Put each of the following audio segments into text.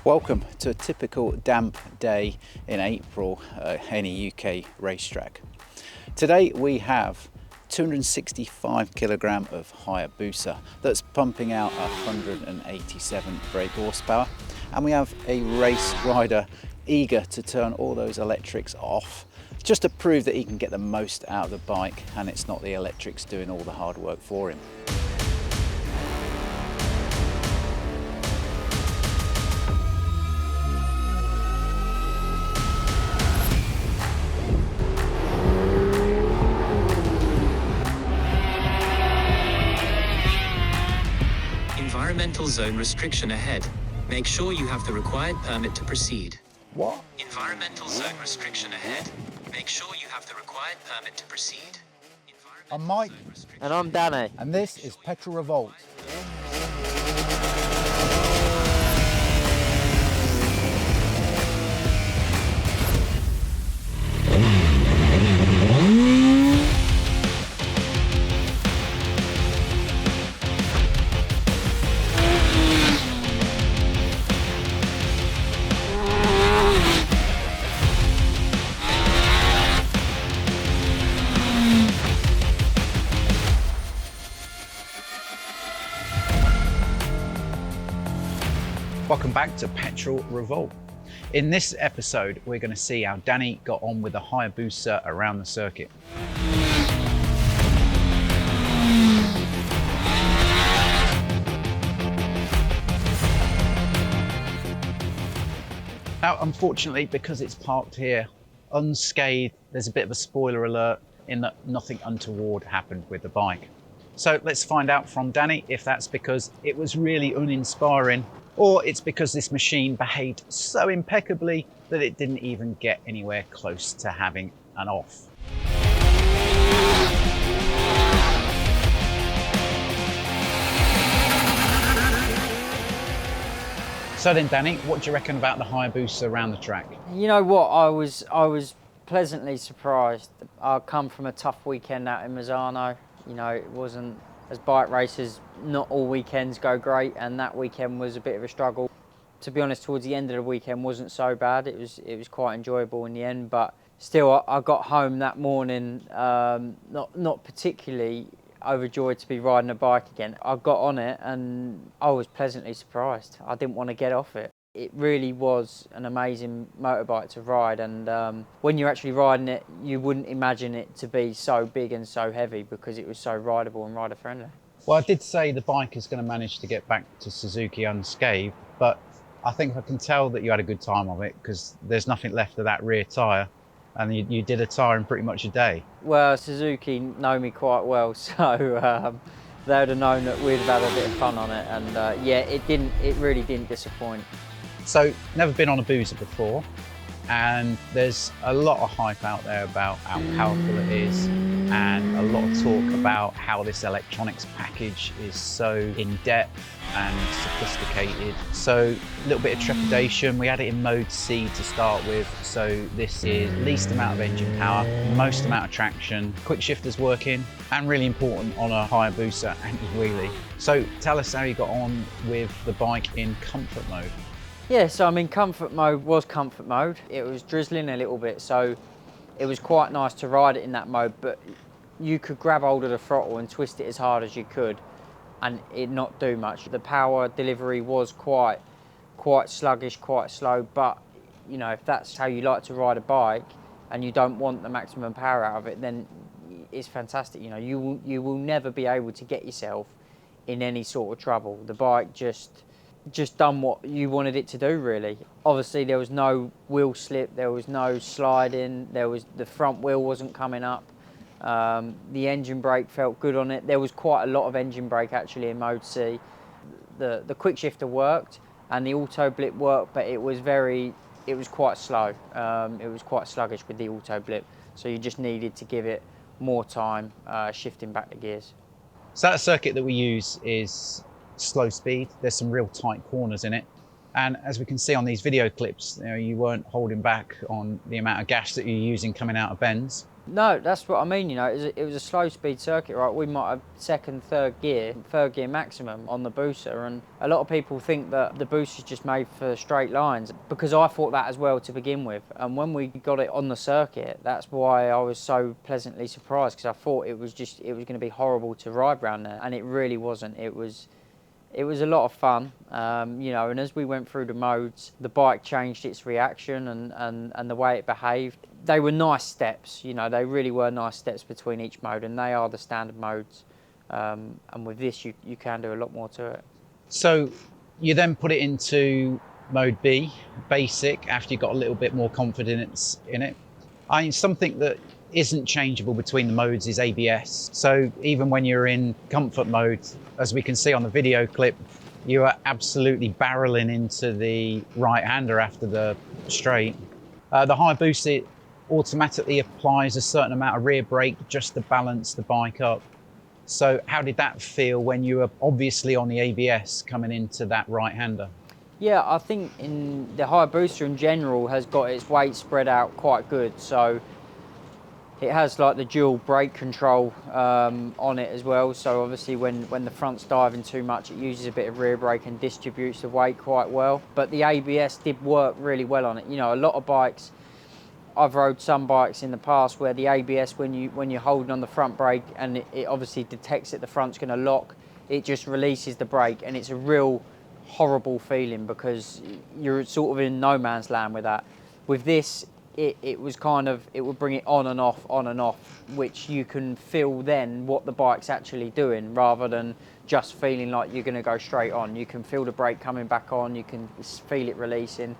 Welcome to a typical damp day in April at any UK racetrack. Today we have 265 kilogram of Hayabusa that's pumping out 187 brake horsepower, and we have a race rider eager to turn all those electrics off just to prove that he can get the most out of the bike and it's not the electrics doing all the hard work for him. Environmental zone restriction ahead. Make sure you have the required permit to proceed. What? Environmental zone restriction ahead. Make sure you have the required permit to proceed. I'm Mike. And I'm Danny. And this is Petrol Revolt. Welcome back to Petrol Revolt. In this episode, we're going to see how Danny got on with the Hayabusa around the circuit. Now, unfortunately, because it's parked here unscathed, there's a bit of a spoiler alert in that nothing untoward happened with the bike. So let's find out from Danny if that's because it was really uninspiring, or it's because this machine behaved so impeccably that it didn't even get anywhere close to having an off. So then, Danny, what do you reckon about the Hayabusa around the track? You know what? I was pleasantly surprised. I come from a tough weekend out in Misano. You know, it wasn't, as bike races, not all weekends go great, and that weekend was a bit of a struggle. To be honest, towards the end of the weekend wasn't so bad. It was quite enjoyable in the end, but still, I got home that morning not particularly overjoyed to be riding a bike again. I got on it and I was pleasantly surprised. I didn't want to get off it. It really was an amazing motorbike to ride, and when you're actually riding it, you wouldn't imagine it to be so big and so heavy because it was so rideable and rider friendly. Well, I did say the bike is going to manage to get back to Suzuki unscathed, but I think I can tell that you had a good time of it because there's nothing left of that rear tyre, and you did a tyre in pretty much a day. Well, Suzuki know me quite well, so they would have known that we'd have had a bit of fun on it, and yeah, it really didn't disappoint. So, never been on a Boozer before, and there's a lot of hype out there about how powerful it is, and a lot of talk about how this electronics package is so in-depth and sophisticated. So, a little bit of trepidation. We had it in mode C to start with, so this is least amount of engine power, most amount of traction, quick shifters working, and really important on a Hayabusa anti-wheelie. So, tell us how you got on with the bike in comfort mode. Yeah, so I'm in comfort mode, It was drizzling a little bit, so it was quite nice to ride it in that mode, but you could grab hold of the throttle and twist it as hard as you could and it not do much. The power delivery was quite sluggish, quite slow, but you know, if that's how you like to ride a bike and you don't want the maximum power out of it, then it's fantastic. You know, you will never be able to get yourself in any sort of trouble. The bike just done what you wanted it to do, really. Obviously, there was no wheel slip, there was no sliding, the front wheel wasn't coming up. The engine brake felt good on it. There was quite a lot of engine brake actually in mode C. The quick shifter worked and the auto-blip worked, but it was quite slow. It was quite sluggish with the auto-blip, so you just needed to give it more time shifting back the gears. So that circuit that we use is slow speed. There's some real tight corners in it, and as we can see on these video clips, you weren't holding back on the amount of gas that you're using coming out of bends. No, that's what I mean, you know, it was a slow speed circuit, right? We might have second, third gear maximum on the booster, and a lot of people think that the booster's just made for straight lines, because I thought that as well to begin with. And when we got it on the circuit, that's why I was so pleasantly surprised, because I thought it was going to be horrible to ride around there, and it really wasn't. It was a lot of fun, you know, and as we went through the modes, the bike changed its reaction and the way it behaved. They were nice steps, you know, they really were nice steps between each mode, and they are the standard modes. And with this, you can do a lot more to it. So you then put it into mode B, basic, after you got a little bit more confidence in it. I mean, something that isn't changeable between the modes is ABS. So even when you're in comfort mode, as we can see on the video clip, you are absolutely barreling into the right-hander after the straight. The Hayabusa automatically applies a certain amount of rear brake just to balance the bike up. So how did that feel when you were obviously on the ABS coming into that right-hander? Yeah, I think in the Hayabusa in general has got its weight spread out quite good. So it has like the dual brake control on it as well. So obviously when the front's diving too much, it uses a bit of rear brake and distributes the weight quite well. But the ABS did work really well on it. You know, a lot of bikes, I've rode some bikes in the past where the ABS, when you're holding on the front brake and it obviously detects that the front's going to lock, it just releases the brake, and it's a real horrible feeling because you're sort of in no man's land with that. With this, it was kind of, it would bring it on and off, which you can feel then what the bike's actually doing, rather than just feeling like you're going to go straight on. You can feel the brake coming back on, you can feel it releasing.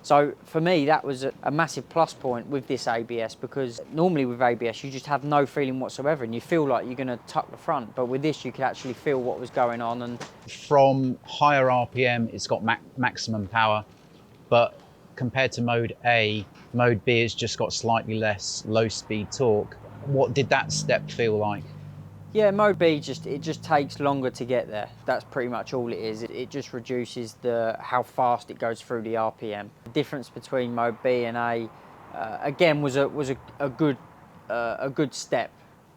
So for me, that was a massive plus point with this ABS, because normally with ABS, you just have no feeling whatsoever and you feel like you're going to tuck the front. But with this, you could actually feel what was going on. And from higher RPM, it's got maximum power, but compared to mode A, mode B has just got slightly less low speed torque. What did that step feel like? yeah, mode B it just takes longer to get there. That's pretty much all it is. It just reduces how fast it goes through the RPM. The difference between mode B and A, again, was a good step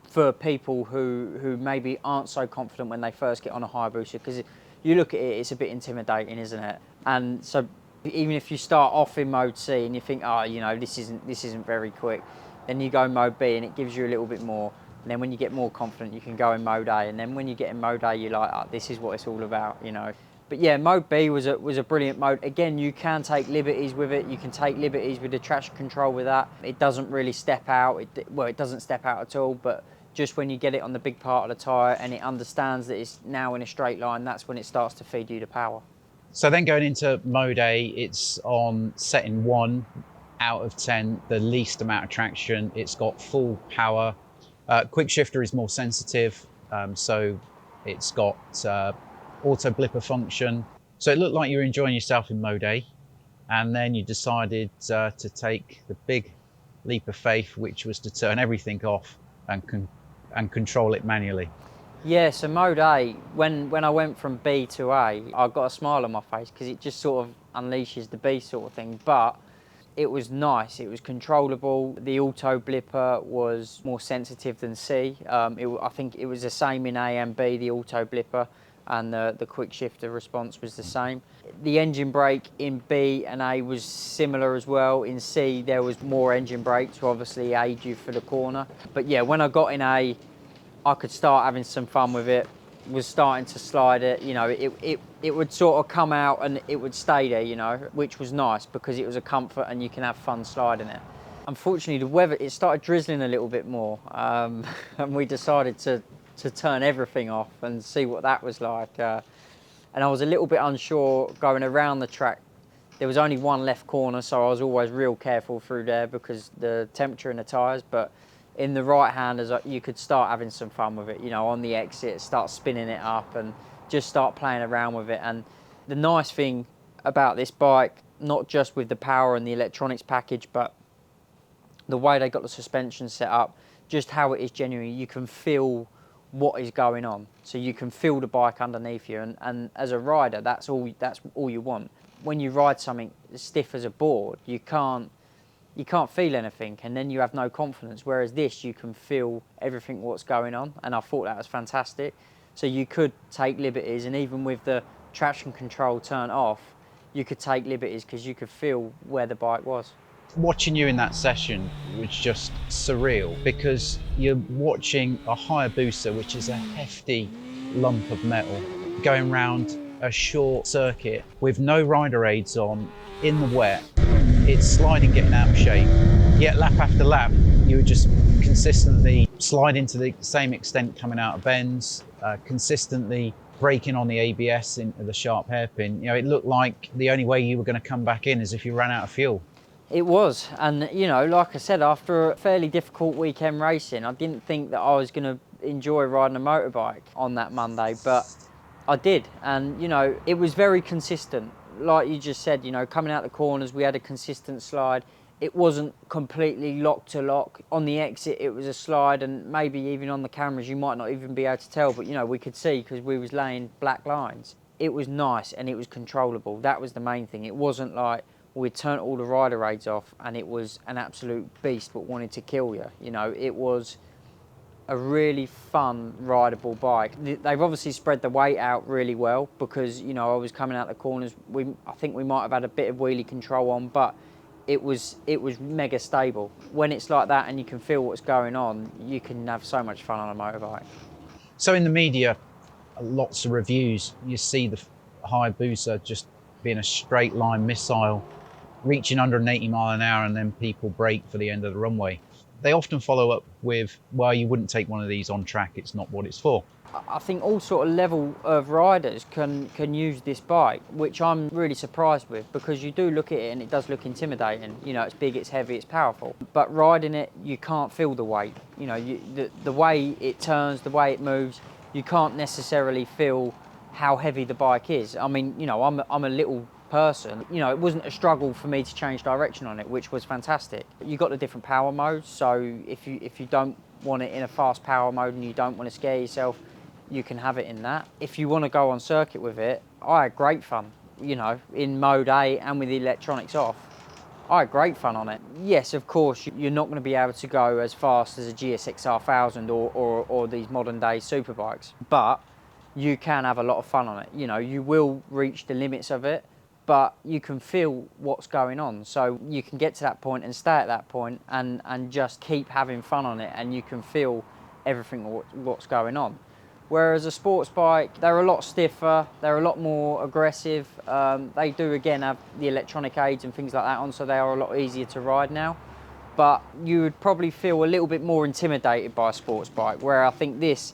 for people who maybe aren't so confident when they first get on a Hayabusa, because you look at it, it's a bit intimidating, isn't it? And so even if you start off in mode C and you think, oh, you know, this isn't very quick, then you go mode B and it gives you a little bit more. And then when you get more confident, you can go in mode A. And then when you get in mode A, you're like, oh, this is what it's all about, you know. But yeah, mode B was a brilliant mode. Again, you can take liberties with it. You can take liberties with the traction control with that. It doesn't really step out. It doesn't step out at all. But just when you get it on the big part of the tyre and it understands that it's now in a straight line, that's when it starts to feed you the power. So then going into mode A, it's on setting 1 out of 10, the least amount of traction. It's got full power. Quick shifter is more sensitive, so it's got auto-blipper function. So it looked like you were enjoying yourself in mode A, and then you decided to take the big leap of faith, which was to turn everything off and control it manually. Yeah, so mode A, when I went from B to A, I got a smile on my face because it just sort of unleashes the B sort of thing. But it was nice, it was controllable. The auto blipper was more sensitive than C. I think it was the same in A and B, the auto blipper, and the quick shifter response was the same. The engine brake in B and A was similar as well. In C, there was more engine brake to obviously aid you for the corner. But yeah, when I got in A, I could start having some fun with it, was starting to slide it, you know, it would sort of come out and it would stay there, you know, which was nice because it was a comfort and you can have fun sliding it. Unfortunately, the weather, it started drizzling a little bit more, and we decided to turn everything off and see what that was like. And I was a little bit unsure going around the track. There was only one left corner, so I was always real careful through there because the temperature in the tyres, but in the right handers, you could start having some fun with it, you know, on the exit, start spinning it up and just start playing around with it. And the nice thing about this bike, not just with the power and the electronics package, but the way they got the suspension set up, just how it is genuinely, you can feel what is going on. So you can feel the bike underneath you, and as a rider, that's all you want. When you ride something as stiff as a board, you can't you can't feel anything, and then you have no confidence. Whereas this, you can feel everything what's going on, and I thought that was fantastic. So you could take liberties, and even with the traction control turned off, you could take liberties because you could feel where the bike was. Watching you in that session was just surreal, because you're watching a Hayabusa, which is a hefty lump of metal, going round a short circuit with no rider aids on, in the wet. It's sliding, getting out of shape. Yet lap after lap, you would just consistently sliding to the same extent coming out of bends, consistently braking on the ABS into the sharp hairpin. You know, it looked like the only way you were going to come back in is if you ran out of fuel. It was, and you know, like I said, after a fairly difficult weekend racing, I didn't think that I was going to enjoy riding a motorbike on that Monday, but I did. And you know, it was very consistent. Like you just said, you know, coming out the corners, we had a consistent slide. It wasn't completely lock to lock. On the exit, it was a slide, and maybe even on the cameras, you might not even be able to tell, but you know, we could see because we was laying black lines. It was nice and it was controllable. That was the main thing. It wasn't like we'd turned all the rider aids off and it was an absolute beast but wanted to kill you. You know, it was a really fun rideable bike. They've obviously spread the weight out really well because, you know, I was coming out the corners. I think we might have had a bit of wheelie control on, but it was mega stable. When it's like that and you can feel what's going on, you can have so much fun on a motorbike. So in the media, lots of reviews, you see the Hayabusa just being a straight line missile, reaching 180 mile an hour, and then people brake for the end of the runway. They often follow up with, well, you wouldn't take one of these on track, it's not what it's for. I think all sort of level of riders can use this bike, which I'm really surprised with, because you do look at it and it does look intimidating. You know, it's big, it's heavy, it's powerful. But riding it, you can't feel the weight. You know, the way it turns, the way it moves, you can't necessarily feel how heavy the bike is. I mean, you know, I'm a little person. You know, it wasn't a struggle for me to change direction on it, which was fantastic. You got the different power modes, so if you don't want it in a fast power mode and you don't want to scare yourself, you can have it in that. If you want to go on circuit with it, I had great fun, you know, in mode A and with the electronics off. I had great fun on it. Yes, of course, you're not going to be able to go as fast as a GSX-R 1000 or these modern day superbikes, but you can have a lot of fun on it. You know, you will reach the limits of it, but you can feel what's going on. So you can get to that point and stay at that point and just keep having fun on it, and you can feel everything what's going on. Whereas a sports bike, they're a lot stiffer, they're a lot more aggressive. They do, again, have the electronic aids and things like that on, so they are a lot easier to ride now. But you would probably feel a little bit more intimidated by a sports bike, where I think this,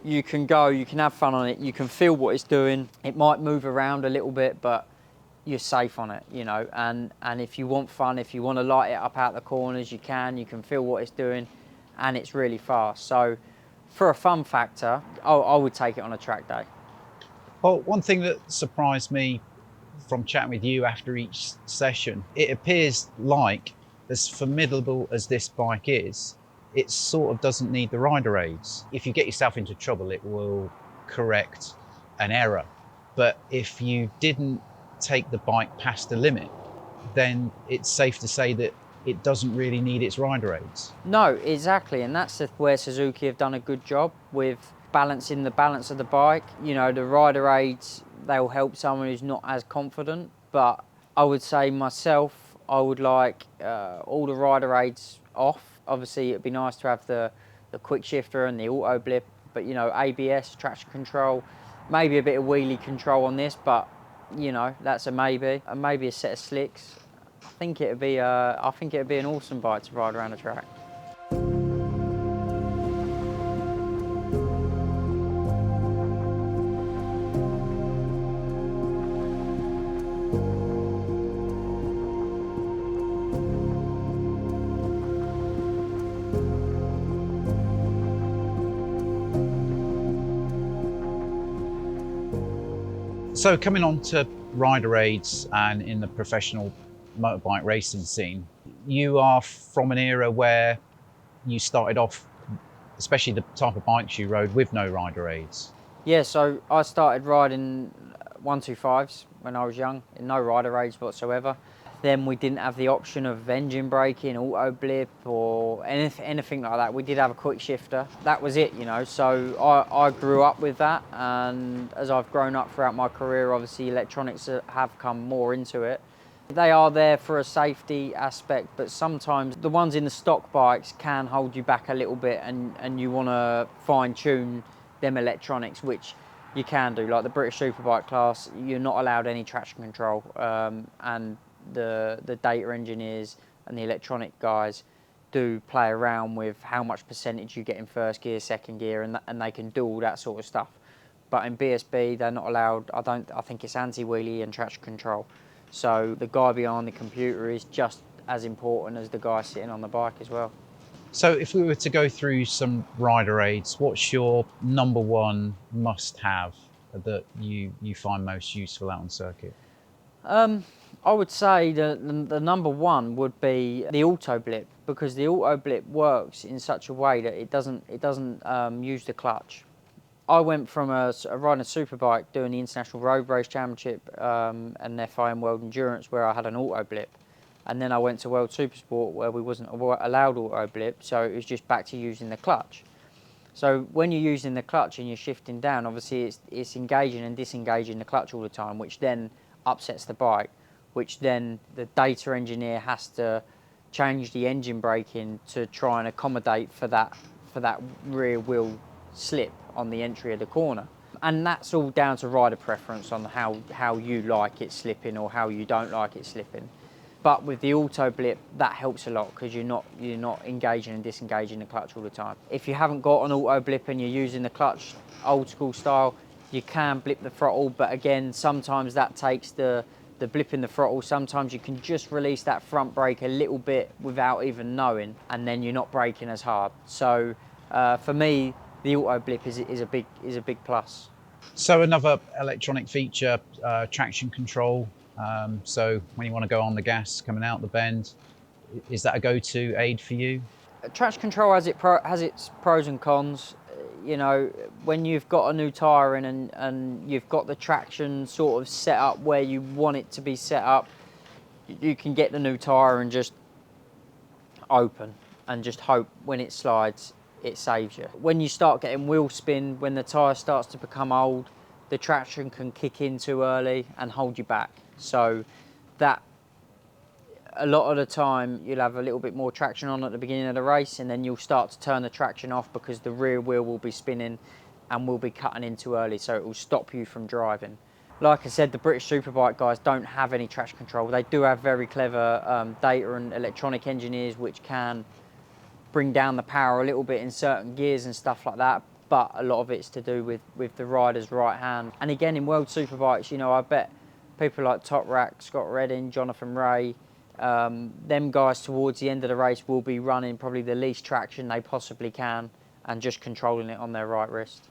you can go, you can have fun on it, you can feel what it's doing. It might move around a little bit, but you're safe on it, you know. And if you want fun, if you want to light it up out the corners, you can feel what it's doing, and it's really fast. So for a fun factor, I would take it on a track day. Well, one thing that surprised me from chatting with you after each session, it appears like, as formidable as this bike is, it sort of doesn't need the rider aids. If you get yourself into trouble, it will correct an error. But if you didn't take the bike past the limit, then it's safe to say that it doesn't really need its rider aids. No, exactly, and that's where Suzuki have done a good job with balancing the balance of the bike. You know, the rider aids, they'll help someone who's not as confident, but I would say myself, I would like all the rider aids off. Obviously, it'd be nice to have the quick shifter and the auto-blip, but you know, ABS, traction control, maybe a bit of wheelie control on this, but you know, that's a maybe. And maybe a set of slicks. I think it'd be an awesome bike to ride around the track. So coming on to rider aids and in the professional motorbike racing scene, you are from an era where you started off, especially the type of bikes you rode, with no rider aids. Yeah, so I started riding 125s when I was young, no rider aids whatsoever. then we didn't have the option of engine braking, auto-blip or anything like that. We did have a quick shifter. That was it, you know. So I grew up with that, and as I've grown up throughout my career, obviously electronics have come more into it. They are there for a safety aspect, but sometimes the ones in the stock bikes can hold you back a little bit, and you want to fine-tune them electronics, which you can do. Like the British Superbike class, you're not allowed any traction control, and the data engineers and the electronic guys do play around with how much percentage you get in first gear, second gear, and they can do all that sort of stuff. But in BSB, they're not allowed. I think it's anti-wheelie and traction control. So the guy behind the computer is just as important as the guy sitting on the bike as well. So if we were to go through some rider aids, what's your number one must-have that you find most useful out on circuit? I would say the number one would be the auto-blip, because the auto-blip works in such a way that it doesn't use the clutch. I went from riding a superbike doing the International Road Race Championship and FIM World Endurance, where I had an auto-blip, and then I went to World Supersport where we wasn't allowed auto-blip, so it was just back to using the clutch. So when you're using the clutch and you're shifting down, obviously it's engaging and disengaging the clutch all the time, which then upsets the bike, which then the data engineer has to change the engine braking to try and accommodate for that rear wheel slip on the entry of the corner. And that's all down to rider preference on how you like it slipping or how you don't like it slipping. But with the auto blip, that helps a lot because you're not engaging and disengaging the clutch all the time. If you haven't got an auto blip and you're using the clutch old school style, you can blip the throttle, but again, sometimes that takes the blip in the throttle. Sometimes you can just release that front brake a little bit without even knowing, and then you're not braking as hard. So for me, the auto blip is a big plus. So another electronic feature, traction control. So when you want to go on the gas coming out the bend, is that a go-to aid for you? Traction control has its pros and cons. You know, when you've got a new tyre in and you've got the traction sort of set up where you want it to be set up, you can get the new tyre and just open and just hope when it slides it saves you. When you start getting wheel spin, when the tyre starts to become old, the traction can kick in too early and hold you back. So that a lot of the time you'll have a little bit more traction on at the beginning of the race, and then you'll start to turn the traction off because the rear wheel will be spinning and will be cutting in too early, so it will stop you from driving. Like I said, the British Superbike guys don't have any traction control. They do have very clever data and electronic engineers which can bring down the power a little bit in certain gears and stuff like that, but a lot of it's to do with the rider's right hand. And again, in World Superbikes, you know, I bet people like Top Rack, Scott Redding, Jonathan Ray, them guys towards the end of the race will be running probably the least traction they possibly can and just controlling it on their right wrist.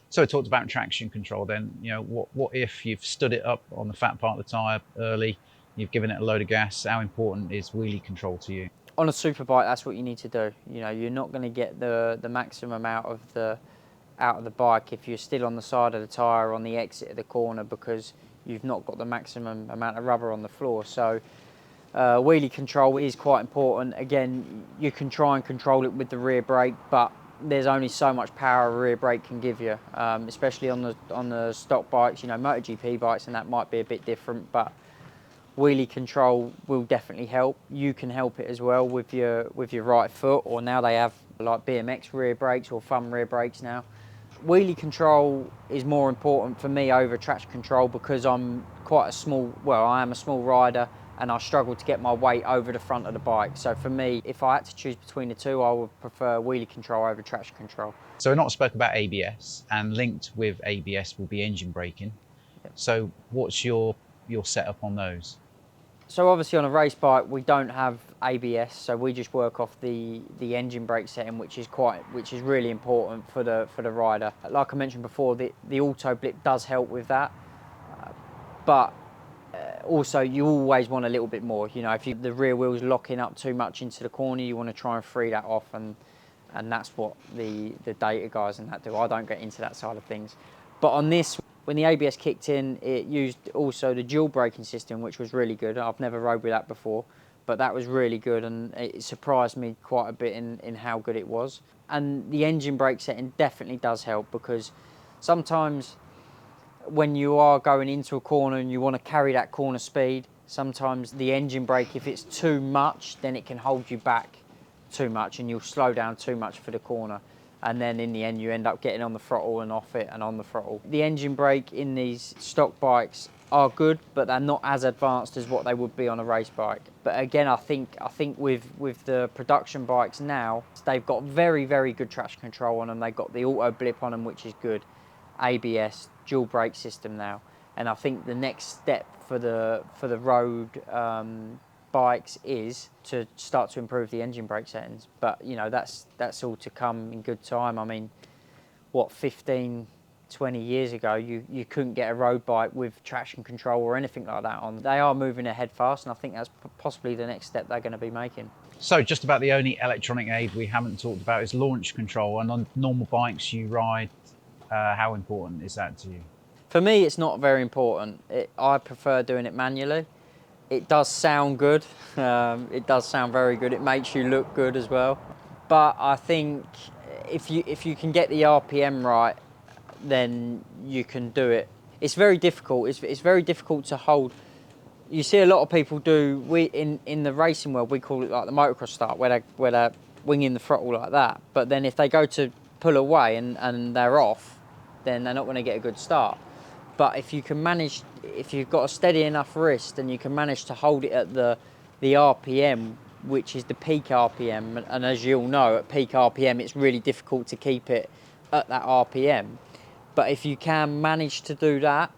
So I talked about traction control then. You know, what if you've stood it up on the fat part of the tyre early, you've given it a load of gas, how important is wheelie control to you? On a superbike, that's what you need to do. You know, you're not going to get the maximum out of the bike if you're still on the side of the tyre on the exit of the corner because you've not got the maximum amount of rubber on the floor. So wheelie control is quite important. Again, you can try and control it with the rear brake, but there's only so much power a rear brake can give you, especially on the stock bikes. You know, MotoGP bikes and that might be a bit different, but wheelie control will definitely help. You can help it as well with your right foot, or now they have like BMX rear brakes or thumb rear brakes now. Wheelie control is more important for me over traction control because I'm quite a small, well, I am a small rider and I struggle to get my weight over the front of the bike. So for me, if I had to choose between the two, I would prefer wheelie control over traction control. So we're not spoke about ABS, and linked with ABS will be engine braking. Yep. So what's your setup on those? So obviously on a race bike, we don't have ABS, so we just work off the engine brake setting, which is really important for the rider. Like I mentioned before, the auto blip does help with that, but also you always want a little bit more. You know, if the rear wheel's locking up too much into the corner, you want to try and free that off, and that's what the data guys and that do. I don't get into that side of things. But on this, When the ABS kicked in, it used also the dual braking system, which was really good. I've never rode with that before, but that was really good, and it surprised me quite a bit in how good it was. And the engine brake setting definitely does help, because sometimes when you are going into a corner and you want to carry that corner speed, sometimes the engine brake, if it's too much, then it can hold you back too much and you'll slow down too much for the corner. And then in the end you end up getting on the throttle and off it and on the throttle. The engine brake in these stock bikes are good, but they're not as advanced as what they would be on a race bike. But again, I think with the production bikes now, they've got very, very good traction control on them. They've got the auto-blip on them, which is good. ABS, dual brake system now. And I think the next step for the road bikes is to start to improve the engine brake settings. But you know, that's all to come in good time. I mean, what, 15, 20 years ago, you couldn't get a road bike with traction control or anything like that on. They are moving ahead fast, and I think that's possibly the next step they're going to be making. So just about the only electronic aid we haven't talked about is launch control. And on normal bikes you ride, how important is that to you? For me, it's not very important. I prefer doing it manually. It does sound good. It does sound very good. It makes you look good as well. But I think if you can get the RPM right, then you can do it. It's very difficult. It's very difficult to hold. You see a lot of people do. In the racing world, we call it like the motocross start, where they're winging the throttle like that. But then if they go to pull away and they're off, then they're not going to get a good start. But if you can manage, if you've got a steady enough wrist and you can manage to hold it at the RPM, which is the peak RPM, and as you all know, at peak RPM, it's really difficult to keep it at that RPM. But if you can manage to do that,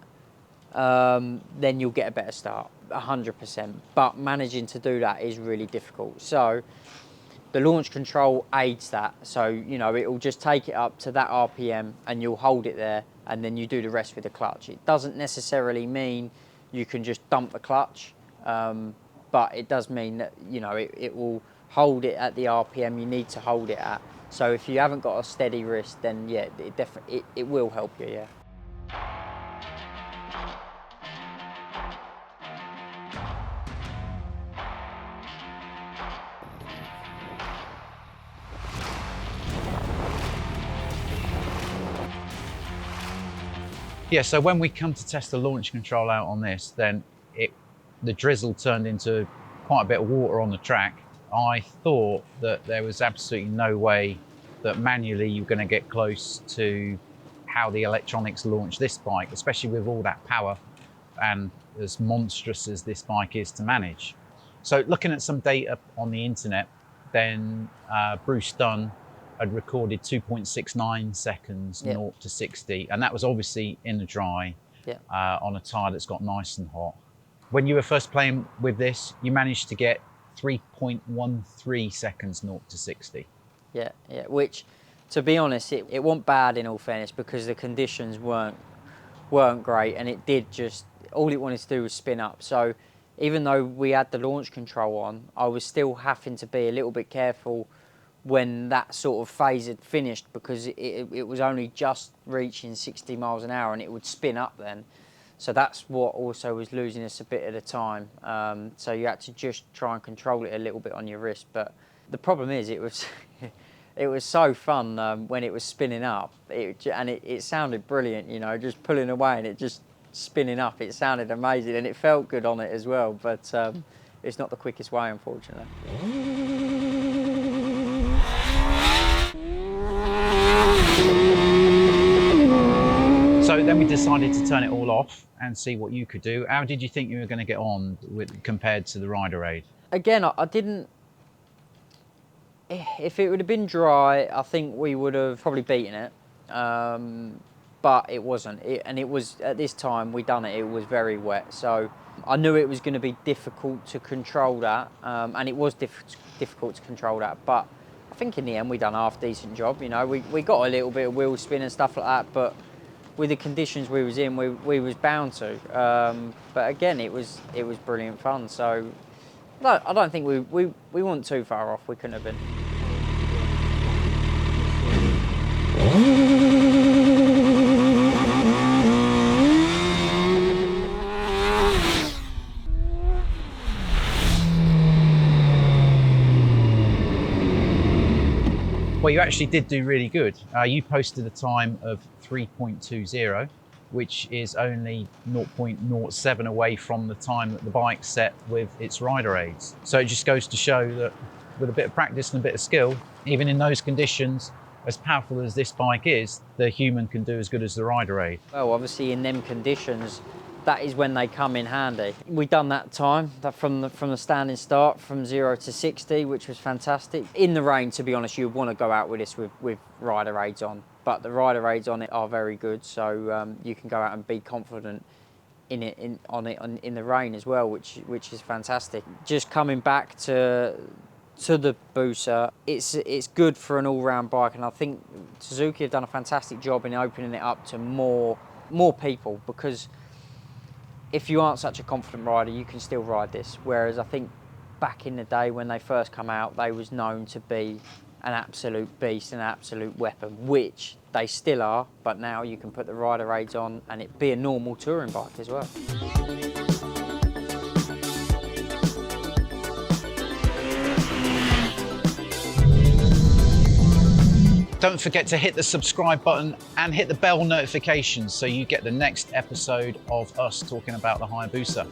then you'll get a better start, 100%. But managing to do that is really difficult. So the launch control aids that. So, you know, it will just take it up to that RPM and you'll hold it there, and then you do the rest with the clutch. It doesn't necessarily mean you can just dump the clutch, but it does mean that, you know, it will hold it at the RPM you need to hold it at. So if you haven't got a steady wrist, then yeah, it will help you, yeah. Yeah, so when we come to test the launch control out on this, then the drizzle turned into quite a bit of water on the track. I thought that there was absolutely no way that manually you're going to get close to how the electronics launch this bike, especially with all that power and as monstrous as this bike is to manage. So looking at some data on the internet, then Bruce Dunn had recorded 2.69 seconds, Yep. 0 to 60, and that was obviously in the dry, Yep. on a tyre that's got nice and hot. When you were first playing with this, you managed to get 3.13 seconds, 0 to 60. Yeah, which, to be honest, it wasn't bad in all fairness, because the conditions weren't great, and it did just, all it wanted to do was spin up. So even though we had the launch control on, I was still having to be a little bit careful when that sort of phase had finished, because it was only just reaching 60 miles an hour and it would spin up then. So that's what also was losing us a bit at the time. So you had to just try and control it a little bit on your wrist. But the problem is it was it was so fun when it was spinning up. It sounded brilliant, you know, just pulling away and it just spinning up. It sounded amazing and it felt good on it as well. But it's not the quickest way, unfortunately. So then we decided to turn it all off and see what you could do. How did you think you were going to get on compared to the Rider Aid? Again, I didn't. If it would have been dry, I think we would have probably beaten it. But it wasn't. And it was, at this time we done it, it was very wet. So I knew it was going to be difficult to control that. And it was difficult to control that. But I think in the end we done a half decent job. You know, we got a little bit of wheel spin and stuff like that, but with the conditions we was in, we was bound to. But again, it was brilliant fun. So no, I don't think we weren't too far off. We couldn't have been. Well, you actually did do really good. You posted a time of 3.20, which is only 0.07 away from the time that the bike set with its rider aids. So it just goes to show that with a bit of practice and a bit of skill, even in those conditions, as powerful as this bike is, the human can do as good as the rider aid. Well, obviously in them conditions, that is when they come in handy. We done that time from the standing start, from 0 to 60, which was fantastic. In the rain, to be honest, you'd want to go out with this with rider aids on, but the rider aids on it are very good, so you can go out and be confident in the rain as well, which is fantastic. Just coming back to the Busa, it's good for an all-round bike, and I think Suzuki have done a fantastic job in opening it up to more people, because if you aren't such a confident rider, you can still ride this. Whereas I think back in the day when they first come out, they was known to be an absolute beast, an absolute weapon, which they still are, but now you can put the rider aids on and it be a normal touring bike as well. Don't forget to hit the subscribe button and hit the bell notifications so you get the next episode of us talking about the Hayabusa.